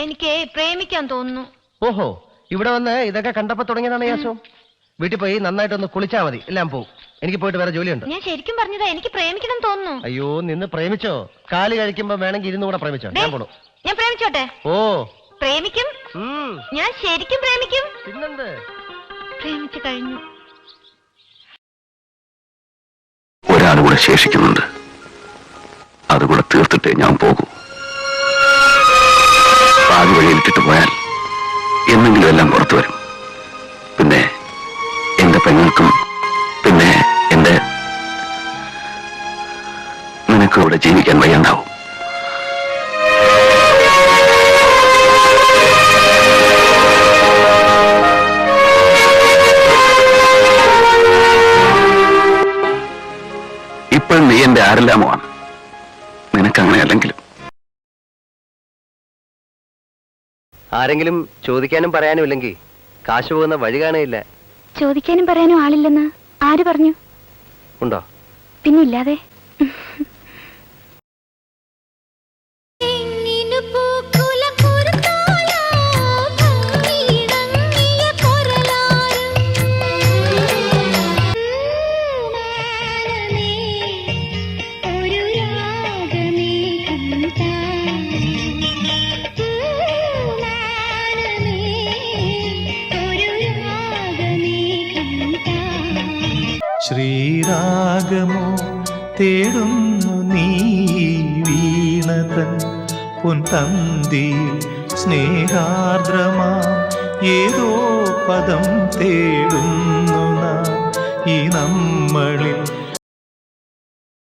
എനിക്ക് പ്രേമിക്കാൻ തോന്നുന്നു. ഓഹോ, ഇവിടെ വന്ന് ഇതൊക്കെ കണ്ടപ്പോ തുടങ്ങിയതാണ് യാസോ. വീട്ടിൽ പോയി നന്നായിട്ടൊന്ന് കുളിച്ചാ മതി, എല്ലാം പോവും. എനിക്ക് പോയിട്ട് വേറെ ജോലിയുണ്ട്. ഞാൻ ശരിക്കും പറഞ്ഞതാ, എനിക്ക് പ്രേമിക്കണം തോന്നുന്നു. അയ്യോ, നിന്ന് പ്രേമിച്ചോ? കാല് കഴിക്കുമ്പോ വേണമെങ്കിൽ ഇരുന്ന് കൂടെ പ്രേമിച്ചോ. ഞാൻ പോണു. ഞാൻ പ്രേമിച്ചോട്ടെ? ഓ, പ്രേമിക്കും. ഞാൻ ശരിക്കും പ്രേമിക്കും. പിന്നെന്ത്, പ്രേമിച്ചു കഴിഞ്ഞു. ഒരാളുകൂടെ ശേഷിക്കുന്നുണ്ട്, അതുകൂടെ തീർത്തിട്ടേ ഞാൻ പോകൂ. പാതി വഴിയിലിട്ടിട്ട് പോയാൽ എന്നെങ്കിലും എല്ലാം പുറത്തു വരും. പിന്നെ എന്റെ പെങ്ങൾക്കും, പിന്നെ നിനക്കും ഇവിടെ ജീവിക്കാൻ വയ്യണ്ടാവും. ഇപ്പോഴും നീ എന്റെ ആരെല്ലാമാണ്. നിനക്കങ്ങനെ അല്ലെങ്കിലും. ആരെങ്കിലും ചോദിക്കാനും പറയാനും ഇല്ലെങ്കിൽ കാശ് പോകുന്ന വഴി കാണുകയില്ല. ചോദിക്കാനും പറയാനും ആളില്ലെന്ന് ആര് പറഞ്ഞു? ഉണ്ടോ? പിന്നില്ലാതെ. ശ്രീരാഗമോ തേടുന്നു നീ വീണതൻ പൊൻതന്തിയിൽ സ്നേഹാർദ്രമാം ഏതോ പദം തേടുന്നു നാം ഈ നമ്മളിൽ